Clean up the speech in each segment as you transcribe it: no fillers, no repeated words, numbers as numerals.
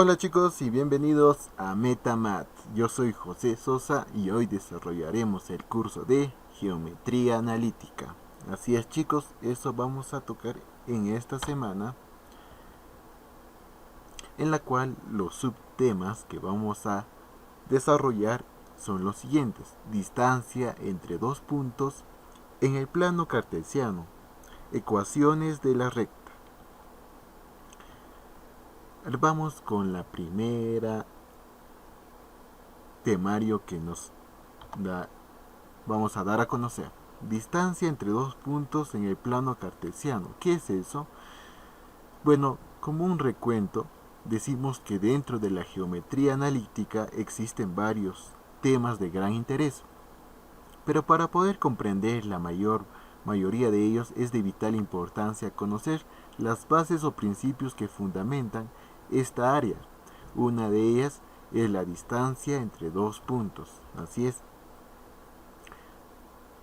Hola chicos y bienvenidos a MetaMath. Yo soy José Sosa y hoy desarrollaremos el curso de Geometría Analítica. Así es chicos, eso vamos a tocar en esta semana, en la cual los subtemas que vamos a desarrollar son los siguientes: distancia entre dos puntos en el plano cartesiano, ecuaciones de la recta. Vamos con la primera temario que nos vamos a dar a conocer. Distancia entre dos puntos en el plano cartesiano. ¿Qué es eso? Bueno, como un recuento, decimos que dentro de la geometría analítica existen varios temas de gran interés, pero para poder comprender la mayoría de ellos es de vital importancia conocer las bases o principios que fundamentan esta área. Una de ellas es la distancia entre dos puntos. Así es.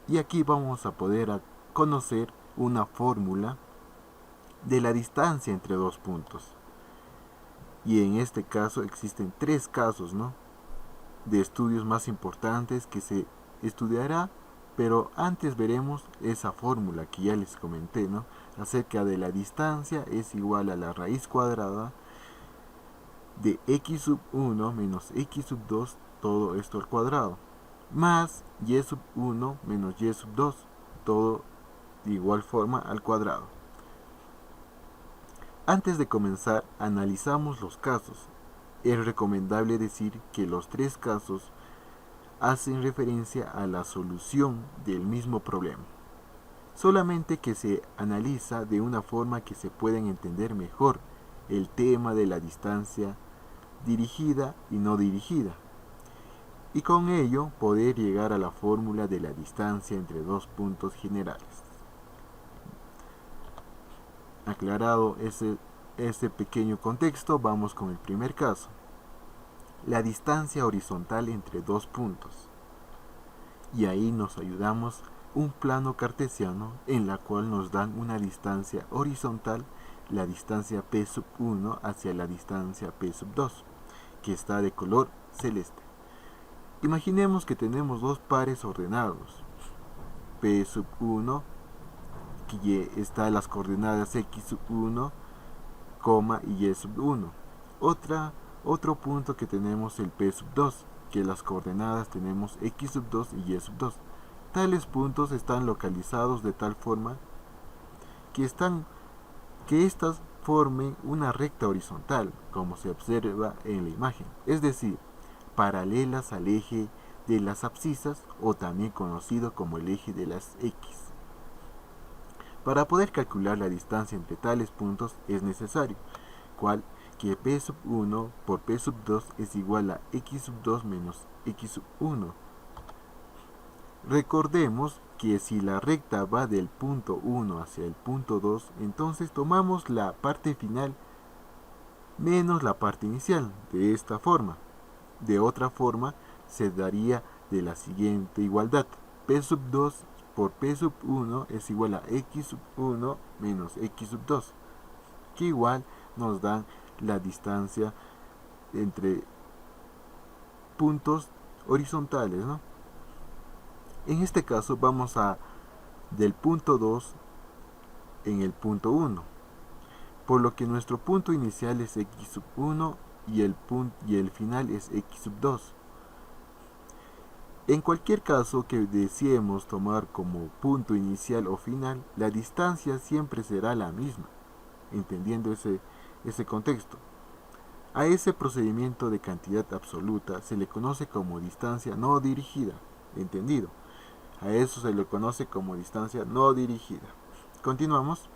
Y aquí vamos a poder conocer una fórmula de la distancia entre dos puntos. Y en este caso existen tres casos, ¿no?, de estudios más importantes que se estudiará, pero antes veremos esa fórmula que ya les comenté, ¿no?, acerca de la distancia es igual a la raíz cuadrada de x sub 1 menos x sub 2, todo esto al cuadrado, más y sub 1 menos y sub 2, todo de igual forma al cuadrado. Antes de comenzar, analizamos los casos. Es recomendable decir que los tres casos hacen referencia a la solución del mismo problema, solamente que se analiza de una forma que se puedan entender mejor el tema de la distancia dirigida y no dirigida, y con ello poder llegar a la fórmula de la distancia entre dos puntos generales. Aclarado ese pequeño contexto, vamos con el primer caso: la distancia horizontal entre dos puntos. Y ahí nos ayudamos un plano cartesiano en la cual nos dan una distancia horizontal, la distancia p sub 1 hacia la distancia p sub 2, que está de color celeste. Imaginemos que tenemos dos pares ordenados, p sub 1, que está en las coordenadas x sub 1, y y sub 1. Otro punto que tenemos el p sub 2, que las coordenadas tenemos x sub 2 y y sub 2. Tales puntos están localizados de tal forma que estas formen una recta horizontal, como se observa en la imagen, es decir, paralelas al eje de las abscisas, o también conocido como el eje de las X. Para poder calcular la distancia entre tales puntos es necesario que p sub 1 por p sub 2 es igual a x sub 2 menos x sub 1. Recordemos que si la recta va del punto 1 hacia el punto 2, entonces tomamos la parte final menos la parte inicial, de esta forma. De otra forma, se daría de la siguiente igualdad: p sub 2 por p sub 1 es igual a x sub 1 menos x sub 2, que igual nos dan la distancia entre puntos horizontales, ¿no? En este caso vamos del punto 2 en el punto 1, por lo que nuestro punto inicial es x sub 1 y el final es x sub 2. En cualquier caso que deseemos tomar como punto inicial o final, la distancia siempre será la misma, entendiendo ese contexto. A ese procedimiento de cantidad absoluta se le conoce como distancia no dirigida, ¿entendido? A eso se le conoce como distancia no dirigida. Continuamos.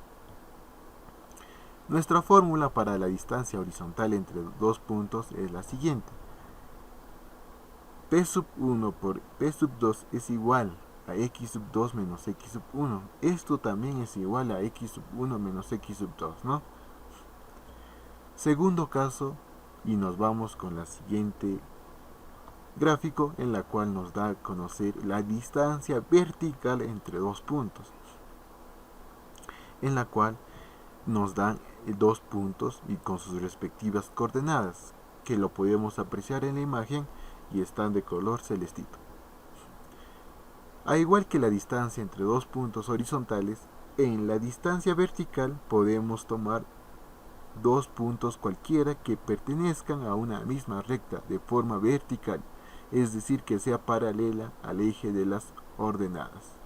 Nuestra fórmula para la distancia horizontal entre dos puntos es la siguiente: p sub 1 por p sub 2 es igual a x sub 2 menos x sub 1. Esto también es igual a x sub 1 menos x sub 2, ¿no? Segundo caso, y nos vamos con la siguiente gráfico, en la cual nos da a conocer la distancia vertical entre dos puntos, en la cual nos dan 2 puntos y con sus respectivas coordenadas, que lo podemos apreciar en la imagen y están de color celestito. Al igual que la distancia entre 2 puntos horizontales, en la distancia vertical podemos tomar 2 puntos cualquiera que pertenezcan a una misma recta de forma vertical, es decir, que sea paralela al eje de las ordenadas.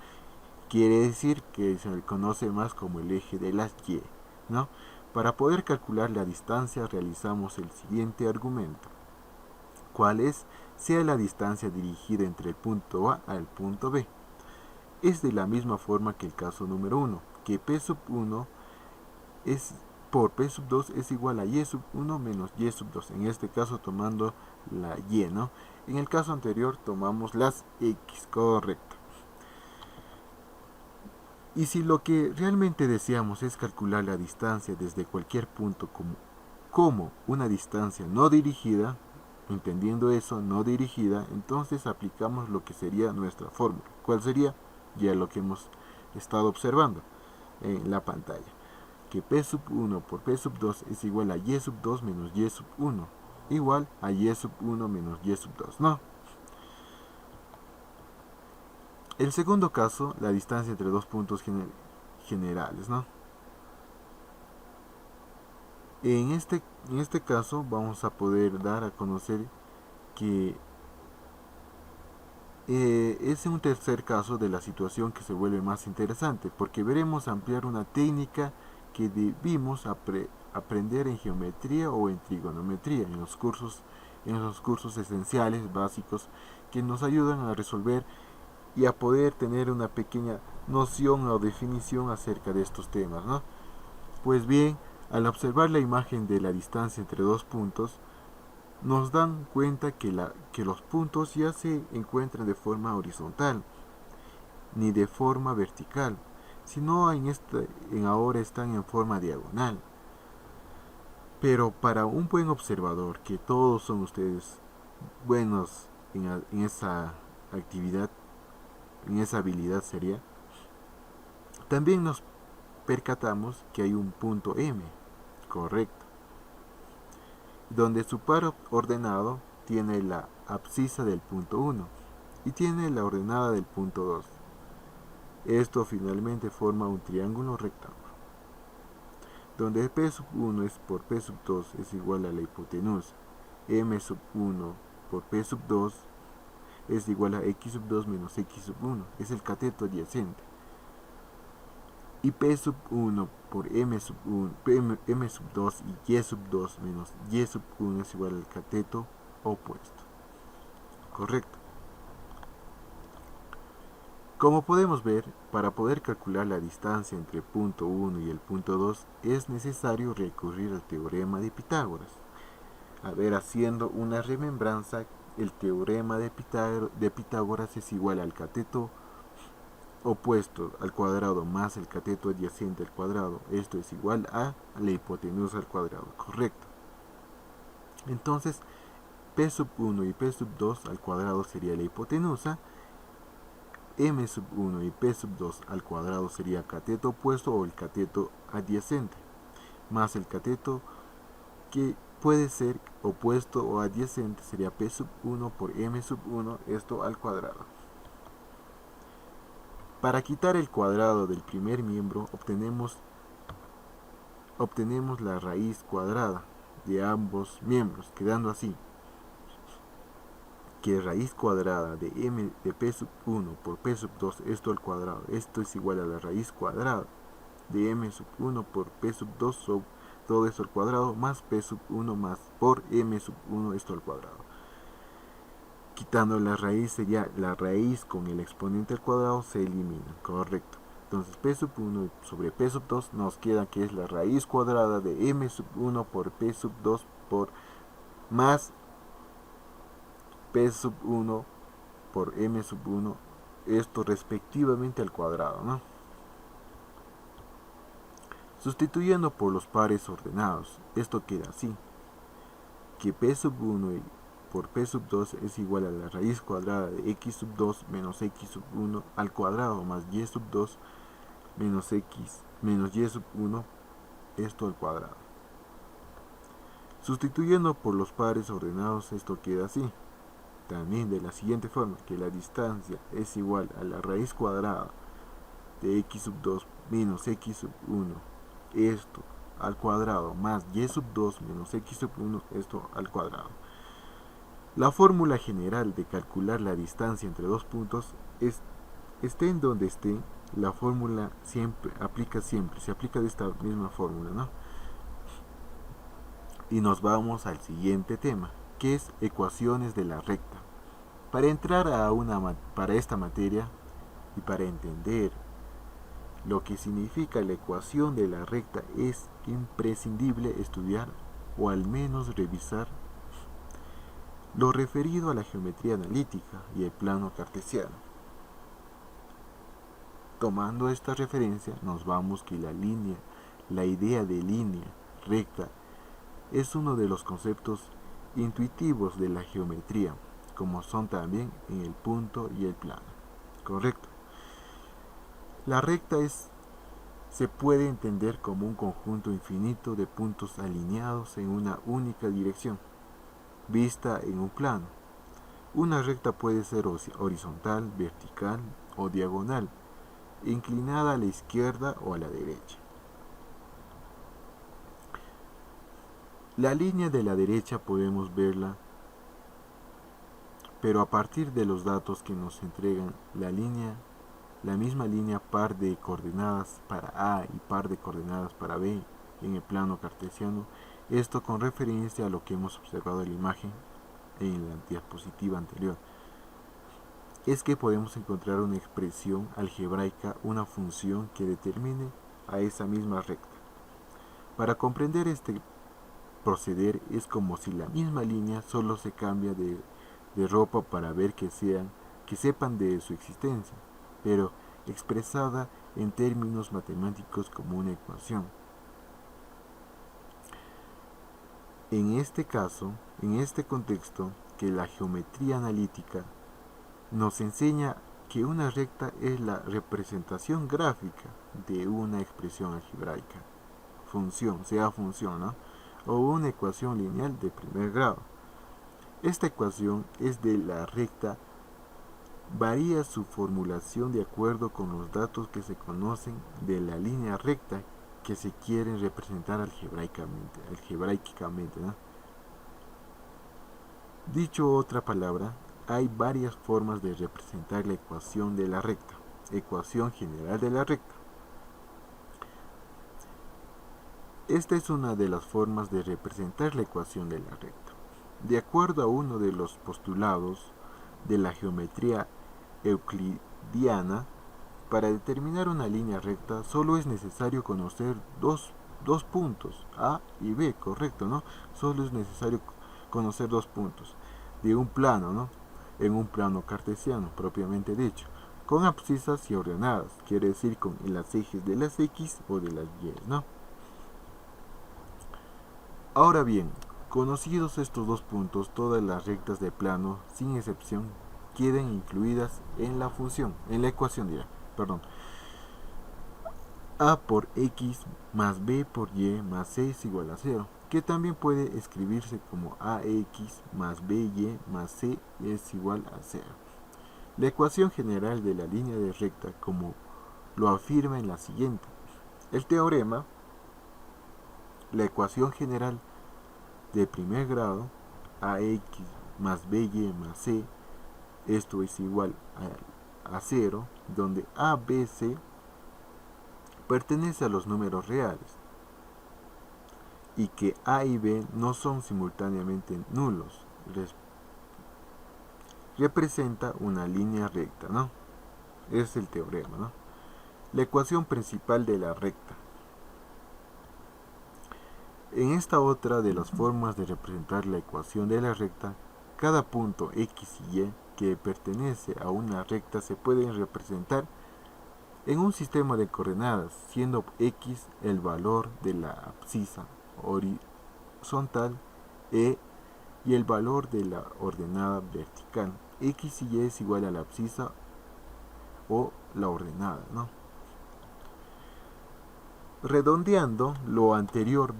Quiere decir que se le conoce más como el eje de las Y, ¿no? Para poder calcular la distancia realizamos el siguiente argumento. ¿Cuál es? Sea la distancia dirigida entre el punto A al punto B. Es de la misma forma que el caso número 1, que P sub 1 es por P sub 2 es igual a Y sub 1 menos Y sub 2. En este caso tomando la Y, ¿no? En el caso anterior tomamos las X, correcto. Y si lo que realmente deseamos es calcular la distancia desde cualquier punto como una distancia no dirigida, entendiendo eso, no dirigida, entonces aplicamos lo que sería nuestra fórmula. ¿Cuál sería? Ya lo que hemos estado observando en la pantalla. Que P sub 1 por P sub 2 es igual a Y sub 2 menos Y sub 1, igual a Y sub 1 menos Y sub 2, ¿no? El segundo caso, la distancia entre 2 puntos generales, ¿no? En este caso vamos a poder dar a conocer que es un tercer caso de la situación que se vuelve más interesante, porque veremos ampliar una técnica que debimos aprender en geometría o en trigonometría, en los cursos esenciales, básicos, que nos ayudan a resolver y a poder tener una pequeña noción o definición acerca de estos temas, ¿no? Pues bien, al observar la imagen de la distancia entre 2 puntos, nos dan cuenta que los puntos ya se encuentran de forma horizontal, ni de forma vertical, sino en ahora están en forma diagonal. Pero para un buen observador, que todos son ustedes buenos en esa actividad, en esa habilidad sería, también nos percatamos que hay un punto M, correcto, donde su par ordenado tiene la abscisa del punto 1 y tiene la ordenada del punto 2. Esto finalmente forma un triángulo rectángulo, donde P sub 1 es por P sub 2 es igual a la hipotenusa, M sub 1 por P sub 2 es igual a X sub 2 menos X sub 1, es el cateto adyacente. Y P sub 1 por M sub 1, M sub 2 y Y sub 2 menos Y sub 1 es igual al cateto opuesto. Correcto. Como podemos ver, para poder calcular la distancia entre el punto 1 y el punto 2 es necesario recurrir al teorema de Pitágoras. A ver, haciendo una remembranza, el teorema de Pitágoras es igual al cateto opuesto al cuadrado más el cateto adyacente al cuadrado. Esto es igual a la hipotenusa al cuadrado, correcto. Entonces, P sub 1 y P sub 2 al cuadrado sería la hipotenusa, M sub 1 y P sub 2 al cuadrado sería cateto opuesto o el cateto adyacente, más el cateto que puede ser opuesto o adyacente sería P sub 1 por M sub 1, esto al cuadrado. Para quitar el cuadrado del primer miembro obtenemos la raíz cuadrada de ambos miembros, quedando así que raíz cuadrada de m de P sub 1 por P sub 2, esto al cuadrado, esto es igual a la raíz cuadrada de m sub 1 por P sub 2 sobre todo esto al cuadrado más P sub 1 más por m sub 1, esto al cuadrado. Quitando la raíz sería la raíz con el exponente al cuadrado se elimina, correcto. Entonces P sub 1 sobre P sub 2 nos queda que es la raíz cuadrada de M sub 1 por P sub 2 por más P sub 1 por M sub 1, esto respectivamente al cuadrado, ¿no? Sustituyendo por los pares ordenados, esto queda así, que P sub 1 por P sub 2 es igual a la raíz cuadrada de X sub 2 menos X sub 1 al cuadrado más Y sub 2 menos X menos Y sub 1 esto al cuadrado. Sustituyendo por los pares ordenados, esto queda así. También de la siguiente forma, que la distancia es igual a la raíz cuadrada de x sub 2 menos x sub 1, esto al cuadrado, más y sub 2 menos x sub 1, esto al cuadrado. La fórmula general de calcular la distancia entre dos puntos esté en donde esté, la fórmula se aplica de esta misma fórmula, ¿no? Y nos vamos al siguiente tema, que es ecuaciones de la recta. Para entrar para esta materia y para entender lo que significa la ecuación de la recta, es imprescindible estudiar o al menos revisar lo referido a la geometría analítica y el plano cartesiano. Tomando esta referencia, nos vamos que la idea de línea recta es uno de los conceptos intuitivos de la geometría, como son también en el punto y el plano. ¿Correcto? La recta se puede entender como un conjunto infinito de puntos alineados en una única dirección, vista en un plano. Una recta puede ser horizontal, vertical o diagonal, inclinada a la izquierda o a la derecha. La línea de la derecha podemos verla, pero a partir de los datos que nos entregan la misma línea par de coordenadas para A y par de coordenadas para B en el plano cartesiano, esto con referencia a lo que hemos observado en la imagen en la diapositiva anterior, es que podemos encontrar una expresión algebraica, una función que determine a esa misma recta. Para comprender este proceder es como si la misma línea solo se cambia de ropa para ver que sepan de su existencia, pero expresada en términos matemáticos como una ecuación. En este caso, en este contexto, que la geometría analítica nos enseña que una recta es la representación gráfica de una expresión algebraica, sea función, ¿no? O una ecuación lineal de primer grado. Esta ecuación es de la recta, varía su formulación de acuerdo con los datos que se conocen de la línea recta que se quieren representar algebraicamente, ¿no? Dicho otra palabra, hay varias formas de representar la ecuación de la recta. Ecuación general de la recta. Esta es una de las formas de representar la ecuación de la recta. De acuerdo a uno de los postulados de la geometría euclidiana, para determinar una línea recta solo es necesario conocer dos puntos, A y B, correcto, ¿no? Solo es necesario conocer 2 puntos de un plano, ¿no? En un plano cartesiano, propiamente dicho, con abscisas y ordenadas, quiere decir con las ejes de las X o de las Y, ¿no? Ahora bien, conocidos estos 2 puntos, todas las rectas de plano, sin excepción, queden incluidas en la ecuación A por X más B por Y más C es igual a 0, que también puede escribirse como AX más BY más C es igual a 0. La ecuación general de la línea de recta, como lo afirma en la siguiente. El teorema, la ecuación general de primer grado, AX más BY más C, esto es igual a 0, donde A, B, C pertenece a los números reales y que A y B no son simultáneamente nulos, representa una línea recta, ¿no? Es el teorema, ¿no? La ecuación principal de la recta. En esta otra de las formas de representar la ecuación de la recta, cada punto X y Y que pertenece a una recta se pueden representar en un sistema de coordenadas, siendo X el valor de la abscisa horizontal y el valor de la ordenada vertical. X y Y es igual a la abscisa o la ordenada, ¿no? Redondeando lo anterior,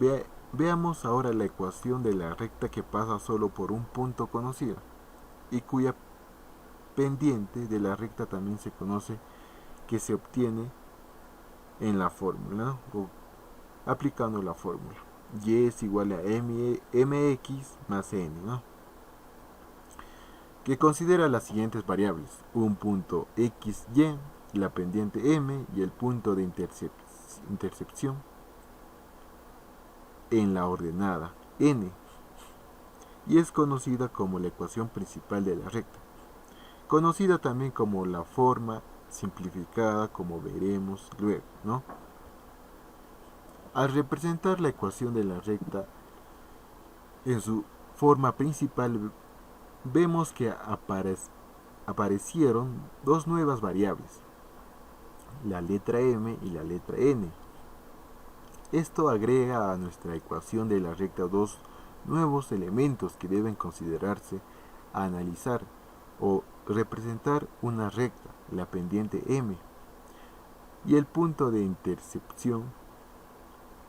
veamos ahora la ecuación de la recta que pasa solo por un punto conocido y cuya pendiente de la recta también se conoce, que se obtiene en la fórmula, ¿no? O aplicando la fórmula. Y es igual a mx más n, ¿no? Que considera las siguientes variables: un punto xy, la pendiente m y el punto de intercepción en la ordenada n, y es conocida como la ecuación principal de la recta, conocida también como la forma simplificada, como veremos luego, ¿no? Al representar la ecuación de la recta en su forma principal, vemos que aparecieron dos nuevas variables, la letra m y la letra n. Esto agrega a nuestra ecuación de la recta dos nuevos elementos que deben considerarse a analizar o representar una recta, la pendiente m y el punto de intercepción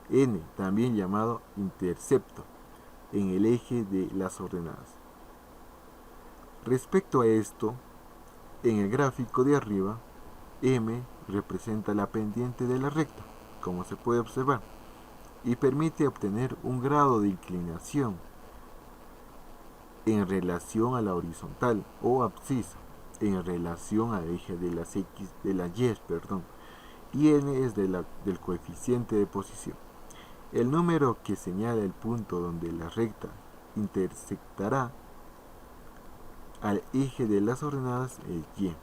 n, también llamado intercepto, en el eje de las ordenadas. Respecto a esto, en el gráfico de arriba, m representa la pendiente de la recta, como se puede observar, y permite obtener un grado de inclinación en relación a la horizontal o abscisa, en relación al eje de las y, y n es del coeficiente de posición. El número que señala el punto donde la recta intersectará al eje de las ordenadas es y.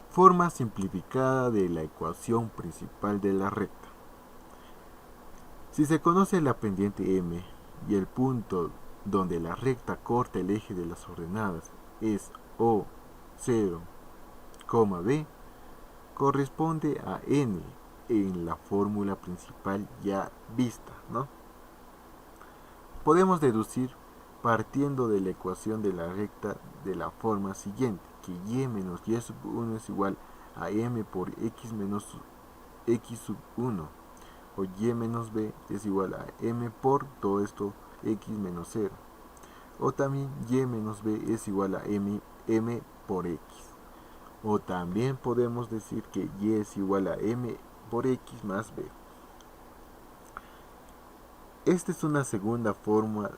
Forma simplificada de la ecuación principal de la recta. Si se conoce la pendiente m y el punto donde la recta corta el eje de las ordenadas es O0, B, corresponde a n en la fórmula principal ya vista, ¿no? Podemos deducir, partiendo de la ecuación de la recta, de la forma siguiente, que y menos y sub 1 es igual a m por x menos x sub 1, o y menos b es igual a m por todo esto x menos 0, o también y menos b es igual a m por x, o también podemos decir que y es igual a m por x más b. Esta es una segunda forma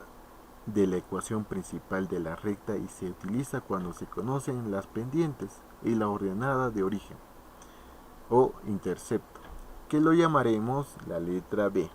de la ecuación principal de la recta y se utiliza cuando se conocen las pendientes y la ordenada de origen o intercepto, que lo llamaremos la letra b.